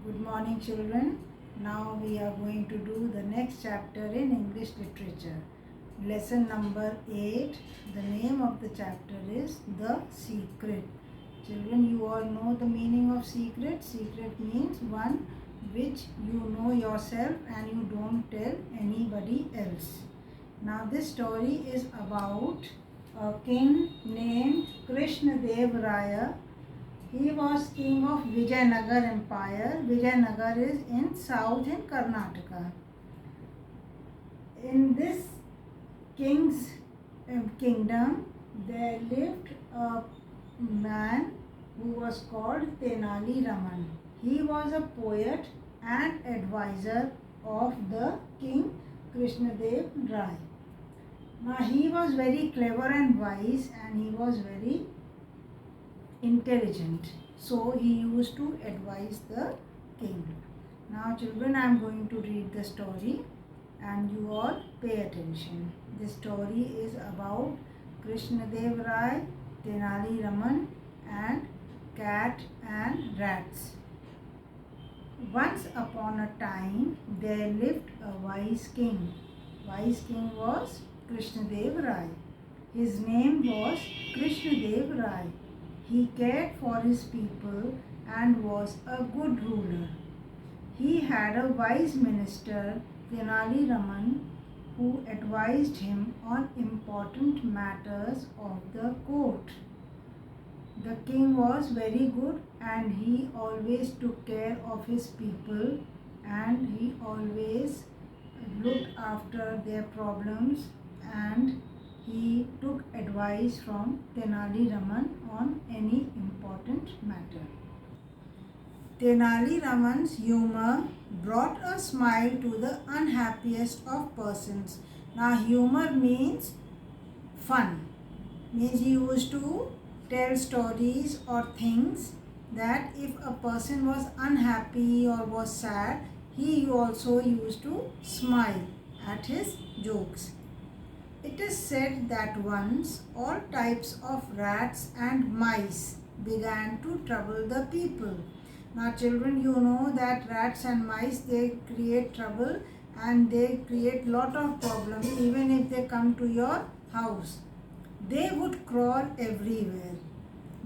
Good morning, children. Now we are going to do the next chapter in English literature. Lesson number 8. The name of the chapter is The Secret. Children, you all know the meaning of secret. Secret means one which you know yourself and you don't tell anybody else. Now this story is about a king named Krishna Dev Raya. He was king of Vijayanagar Empire. Vijayanagar is in south in Karnataka. In this king's kingdom, there lived a man who was called Tenali Raman. He was a poet and advisor of the king Krishnadev Rai. Now he was very clever and wise, and he was very intelligent, so he used to advise the king. Now children, I am going to read the story and you all pay attention. The story is about Krishnadev Rai, Tenali Raman and cat and rats. Once upon a time there lived a wise king. Wise king was Krishnadev Rai. His name was Krishnadev Rai. He cared for his people and was a good ruler. He had a wise minister, Tenali Raman, who advised him on important matters of the court. The king was very good and he always took care of his people and he always looked after their problems, and he took advice from Tenali Raman on any important matter. Tenali Raman's humor brought a smile to the unhappiest of persons. Now humor means fun. Means he used to tell stories or things that if a person was unhappy or was sad, he also used to smile at his jokes. It is said that once all types of rats and mice began to trouble the people. Now children, you know that rats and mice, they create trouble and they create lot of problems even if they come to your house. They would crawl everywhere.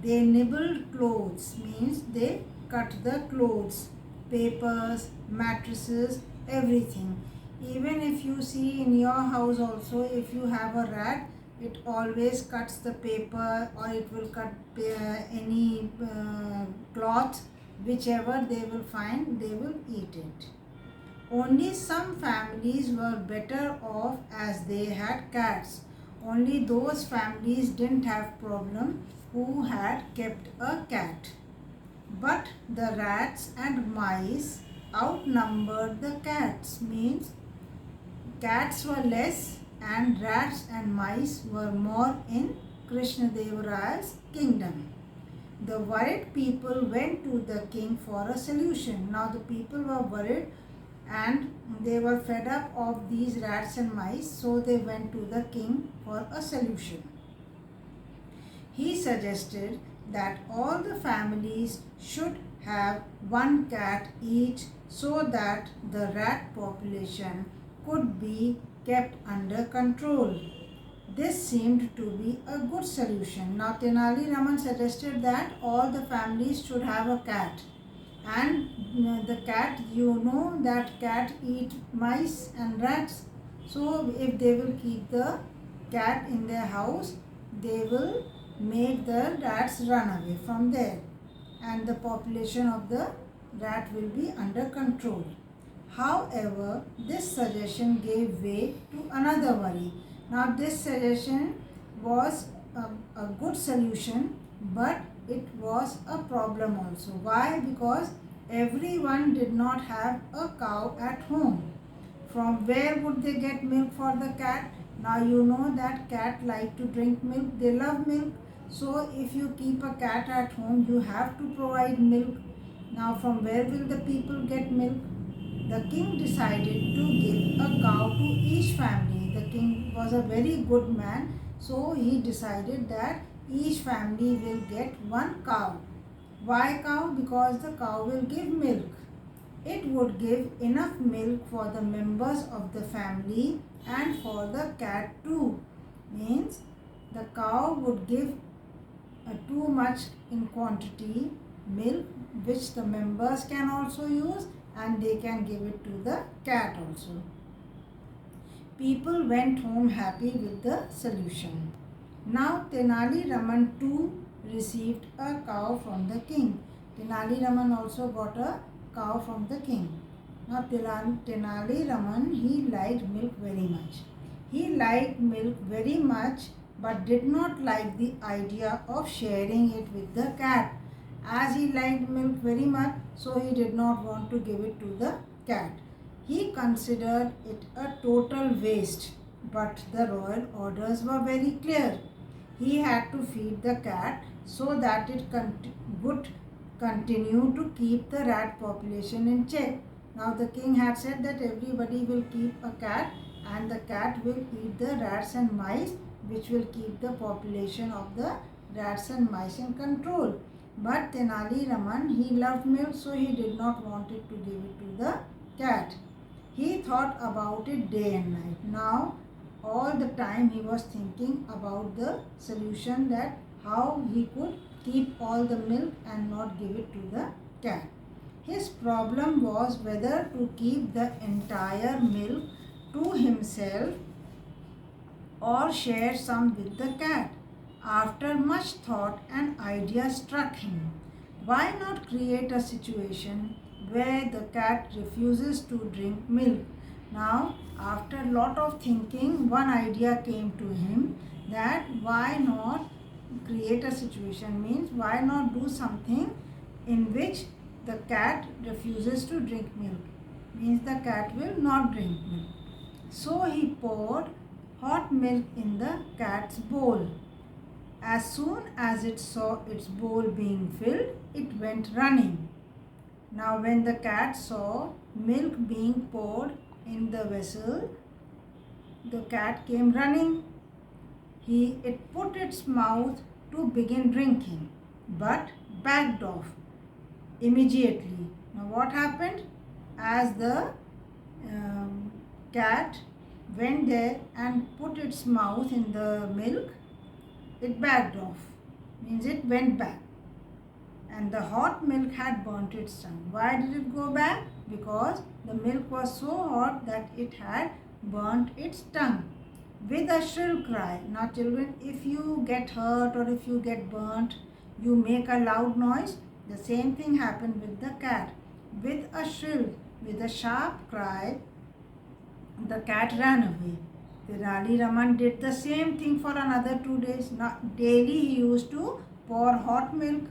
They nibbled clothes, means they cut the clothes, papers, mattresses, everything. Even if you see in your house also, if you have a rat, it always cuts the paper or it will cut any cloth, whichever they will find, they will eat it. Only some families were better off as they had cats. Only those families didn't have problem who had kept a cat. But the rats and mice outnumbered the cats, means cats were less and rats and mice were more in Krishnadev Rai's kingdom. The worried people went to the king for a solution. Now the people were worried and they were fed up of these rats and mice, so they went to the king for a solution. He suggested that all the families should have one cat each so that the rat population could be kept under control. This seemed to be a good solution. Now Tenali Raman suggested that all the families should have a cat, and the cat, you know that cat eat mice and rats, so if they will keep the cat in their house, they will make the rats run away from there and the population of the rat will be under control. However, this suggestion gave way to another worry. Now this suggestion was a good solution, but it was a problem also. Why? Because everyone did not have a cow at home. From where would they get milk for the cat? Now you know that cat like to drink milk, they love milk. So if you keep a cat at home, you have to provide milk. Now from where will the people get milk? The king decided to give a cow to each family. The king was a very good man, so he decided that each family will get one cow. Why cow? Because the cow will give milk. It would give enough milk for the members of the family and for the cat too. Means the cow would give too much in quantity milk, which the members can also use, and they can give it to the cat also. People went home happy with the solution. Now Tenali Raman too received a cow from the king. Tenali Raman also got a cow from the king. Now Tenali Raman, he liked milk very much. He liked milk very much but did not like the idea of sharing it with the cat. As he liked milk very much, so he did not want to give it to the cat. He considered it a total waste, but the royal orders were very clear. He had to feed the cat so that it would continue to keep the rat population in check. Now the king had said that everybody will keep a cat and the cat will eat the rats and mice, which will keep the population of the rats and mice in control. But Tenali Raman, he loved milk, so he did not want it to give it to the cat. He thought about it day and night. Now all the time he was thinking about the solution, that how he could keep all the milk and not give it to the cat. His problem was whether to keep the entire milk to himself or share some with the cat. After much thought, an idea struck him. Why not create a situation where the cat refuses to drink milk? Now, after a lot of thinking, one idea came to him, that why not create a situation, means why not do something in which the cat refuses to drink milk, means the cat will not drink milk. So he poured hot milk in the cat's bowl. As soon as it saw its bowl being filled, it went running. Now when the cat saw milk being poured in the vessel, the cat came running. It put its mouth to begin drinking, but backed off immediately. Now what happened? As the cat went there and put its mouth in the milk, it backed off, means it went back. And the hot milk had burnt its tongue. Why did it go back? Because the milk was so hot that it had burnt its tongue. With a shrill cry. Now children, if you get hurt or if you get burnt, you make a loud noise. The same thing happened with the cat. With a sharp cry, the cat ran away. Tenali Raman did the same thing for another 2 days. Now, daily he used to pour hot milk,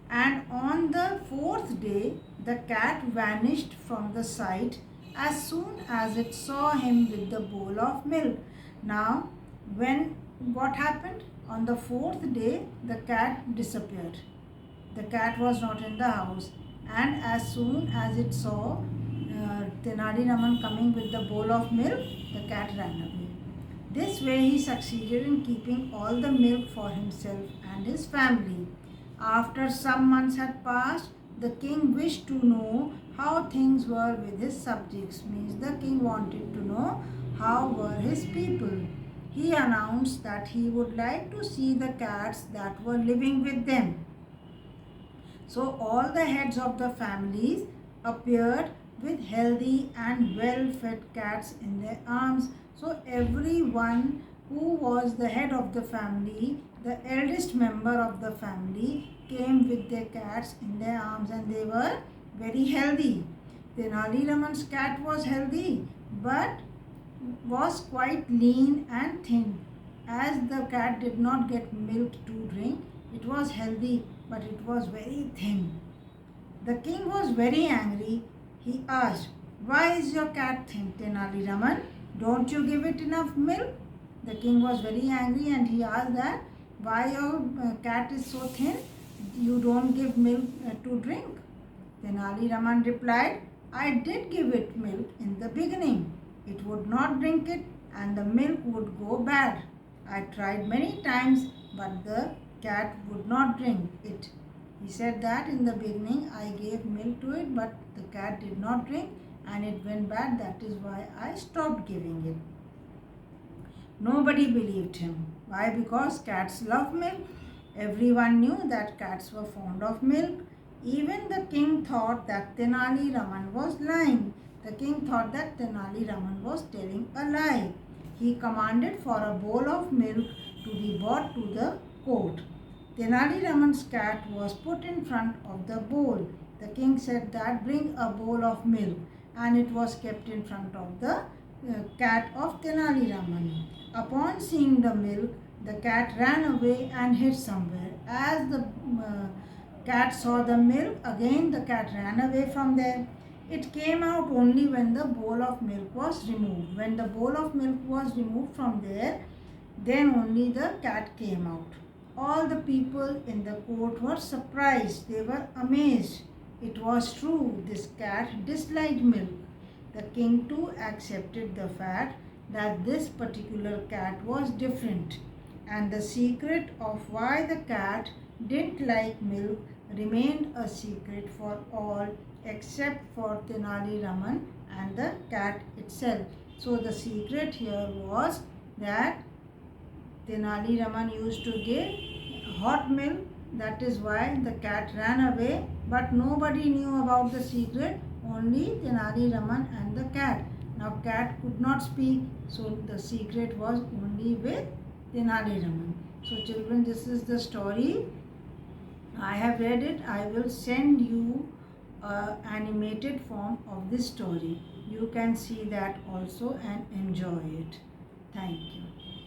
and on the 4th day, the cat vanished from the sight as soon as it saw him with the bowl of milk. Now, what happened? On the 4th day, the cat disappeared. The cat was not in the house, and as soon as it saw Tenali Raman coming with the bowl of milk, the cat ran away. This way he succeeded in keeping all the milk for himself and his family. After some months had passed, the king wished to know how things were with his subjects. Means the king wanted to know how were his people. He announced that he would like to see the cats that were living with them. So all the heads of the families appeared with healthy and well-fed cats in their arms. So everyone who was the head of the family, the eldest member of the family, came with their cats in their arms, and they were very healthy. Tenali Raman's cat was healthy but was quite lean and thin. As the cat did not get milk to drink, it was healthy but it was very thin. The king was very angry. He asked, "Why is your cat thin, Tenali Raman? Don't you give it enough milk?" The king was very angry and he asked that, "Why your cat is so thin? You don't give milk to drink?" Tenali Raman replied, "I did give it milk in the beginning. It would not drink it and the milk would go bad. I tried many times but the cat would not drink it. He said that in the beginning I gave milk to it, but the cat did not drink and it went bad. That is why I stopped giving it. Nobody believed him. Why? Because cats love milk. Everyone knew that cats were fond of milk. Even the king thought that Tenali Raman was lying. The king thought that Tenali Raman was telling a lie. He commanded for a bowl of milk to be brought to the court. Tenali Raman's cat was put in front of the bowl. The king said that bring a bowl of milk, and it was kept in front of the cat of Tenali Raman. Upon seeing the milk, the cat ran away and hid somewhere. As the cat saw the milk, again the cat ran away from there. It came out only when the bowl of milk was removed. When the bowl of milk was removed from there, then only the cat came out. All the people in the court were surprised. They were amazed. It was true, this cat disliked milk. The king too accepted the fact that this particular cat was different, and the secret of why the cat didn't like milk remained a secret for all except for Tenali Raman and the cat itself. So the secret here was that Tenali Raman used to give hot milk. That is why the cat ran away, but nobody knew about the secret, only Tenali Raman and the cat. Now cat could not speak, so the secret was only with Tenali Raman. So children, this is the story. I have read it. I will send you an animated form of this story. You can see that also and enjoy it. Thank you.